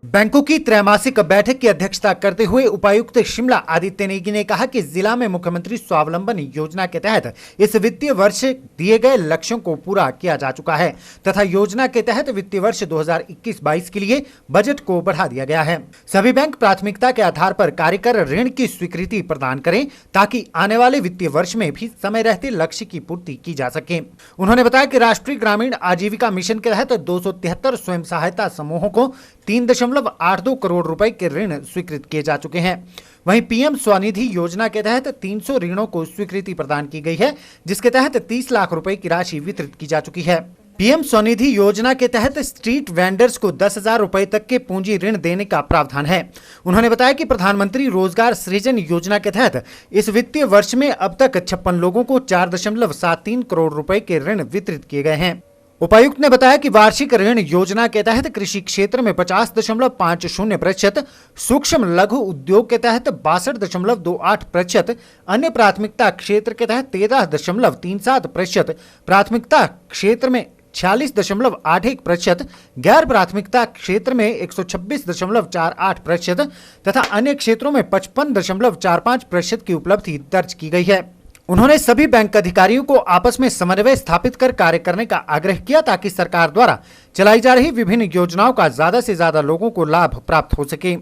बैंकों की त्रैमासिक बैठक की अध्यक्षता करते हुए उपायुक्त शिमला आदित्य नेगी ने कहा कि जिला में मुख्यमंत्री स्वावलंबन योजना के तहत इस वित्तीय वर्ष दिए गए लक्ष्यों को पूरा किया जा चुका है तथा योजना के तहत वित्तीय वर्ष 2021-22 के लिए बजट को बढ़ा दिया गया है। सभी बैंक प्राथमिकता के आधार पर कार्य कर ऋण की स्वीकृति प्रदान करें ताकि आने वाले वित्तीय वर्ष में भी समय रहते लक्ष्य की पूर्ति की जा सके। उन्होंने बताया कि राष्ट्रीय ग्रामीण आजीविका मिशन के तहत 273 स्वयं सहायता समूहों को 3.82 करोड़ रुपए के ऋण स्वीकृत किए जा चुके हैं। वहीं पीएम स्वनिधि योजना के तहत 300 ऋणों को स्वीकृति प्रदान की गई है, जिसके तहत 30 लाख रुपए की राशि वितरित की जा चुकी है। पीएम स्वनिधि योजना के तहत स्ट्रीट वेंडर्स को 10,000 रुपए तक के पूंजी ऋण देने का प्रावधान है। उन्होंने बताया कि प्रधानमंत्री रोजगार सृजन योजना के तहत इस वित्तीय वर्ष में अब तक 56 लोगों को 4.73 करोड़ रुपए के ऋण वितरित किए गए हैं। उपायुक्त ने बताया कि वार्षिक ऋण योजना के तहत कृषि क्षेत्र में 50.50%, सूक्ष्म लघु उद्योग के तहत 62.28%, अन्य प्राथमिकता क्षेत्र के तहत 13.37%, प्राथमिकता क्षेत्र में 46.81%, गैर प्राथमिकता क्षेत्र में 126.48% तथा अन्य क्षेत्रों में 55.45% की उपलब्धि दर्ज की गई है। उन्होंने सभी बैंक अधिकारियों को आपस में समन्वय स्थापित कर कार्य करने का आग्रह किया ताकि सरकार द्वारा चलाई जा रही विभिन्न योजनाओं का ज्यादा से ज्यादा लोगों को लाभ प्राप्त हो सके।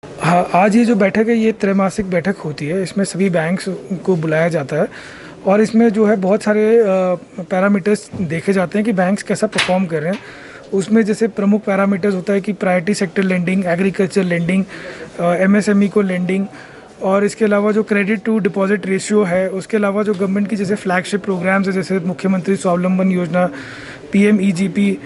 हाँ, आज ये जो बैठक है ये त्रैमासिक बैठक होती है। इसमें सभी बैंक्स को बुलाया जाता है और इसमें जो है बहुत सारे पैरामीटर्स देखे जाते हैं कि बैंक्स कैसा परफॉर्म कर रहे हैं। उसमें जैसे प्रमुख पैरामीटर्स होता है कि priority sector lending, agriculture lending, MSME को लेंडिंग, और इसके अलावा जो क्रेडिट टू डिपॉजिट रेशियो है, उसके अलावा जो गवर्नमेंट की जैसे फ्लैगशिप प्रोग्राम्स है जैसे मुख्यमंत्री स्वावलंबन योजना, पीएमईजीपी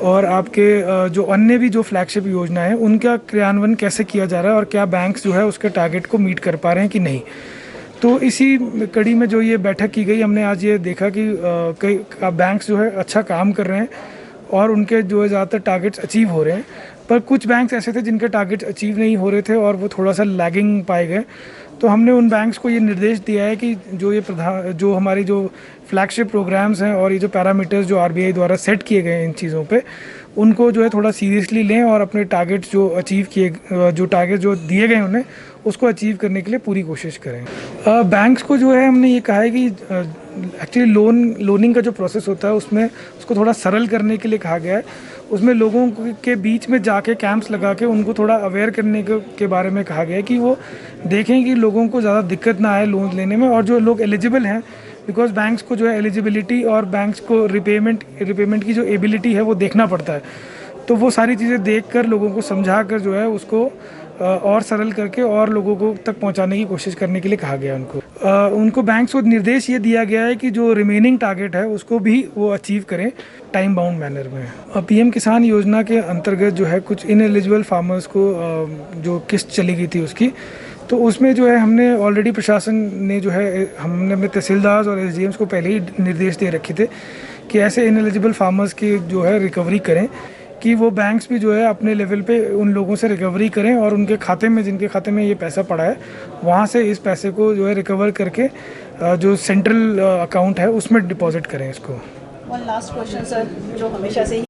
और आपके जो अन्य भी जो फ्लैगशिप योजना है उनका क्रियान्वयन कैसे किया जा रहा है और क्या बैंक्स जो है उसके टारगेट को मीट कर पा रहे हैं कि नहीं। तो इसी कड़ी में जो ये बैठक की गई, हमने आज ये देखा कि कई बैंक्स जो है अच्छा काम कर रहे हैं और उनके जो है ज़्यादातर टारगेट्स अचीव हो रहे हैं, पर कुछ बैंक्स ऐसे थे जिनके टारगेट्स अचीव नहीं हो रहे थे और वो थोड़ा सा लैगिंग पाए गए। तो हमने उन बैंक्स को ये निर्देश दिया है कि जो हमारी जो फ्लैगशिप प्रोग्राम्स हैं और ये जो पैरामीटर्स जो आरबीआई द्वारा सेट किए गए हैं इन चीज़ों पे, उनको जो है थोड़ा सीरियसली लें और अपने टारगेट्स जो टारगेट जो दिए गए उन्हें उसको अचीव करने के लिए पूरी कोशिश करें। बैंक्स को जो है हमने ये कहा है कि एक्चुअली लोनिंग का जो प्रोसेस होता है उसमें उसको थोड़ा सरल करने के लिए कहा गया है। उसमें लोगों के बीच में जाके कैंप्स लगा के उनको थोड़ा अवेयर करने के बारे में कहा गया है कि वो देखें कि लोगों को ज़्यादा दिक्कत ना आए लोन लेने में, और जो लोग एलिजिबल हैं, बिकॉज बैंक्स को जो है एलिजिबिलिटी और बैंक्स को रिपेमेंट की जो एबिलिटी है वो देखना पड़ता है। तो वो सारी चीज़ें देख कर लोगों को समझा कर जो है उसको और सरल करके और लोगों को तक पहुंचाने की कोशिश करने के लिए कहा गया उनको बैंक्स को निर्देश ये दिया गया है कि जो रिमेनिंग टारगेट है उसको भी वो अचीव करें टाइम बाउंड मैनर में। पीएम किसान योजना के अंतर्गत जो है कुछ इनएलिजिबल फार्मर्स को जो किस्त चली गई थी उसकी, तो उसमें जो है हमने ऑलरेडी प्रशासन ने जो है हमने अपने तहसीलदार और एसडीएम्स को पहले ही निर्देश दे रखे थे कि ऐसे इनएलिजिबल फार्मर्स की जो है रिकवरी करें, कि वो बैंक्स भी जो है अपने लेवल पे उन लोगों से रिकवरी करें और उनके खाते में जिनके खाते में ये पैसा पड़ा है वहाँ से इस पैसे को जो है रिकवर करके जो सेंट्रल अकाउंट है उसमें डिपॉजिट करें इसको। वन लास्ट क्वेश्चन सर, जो हमेशा से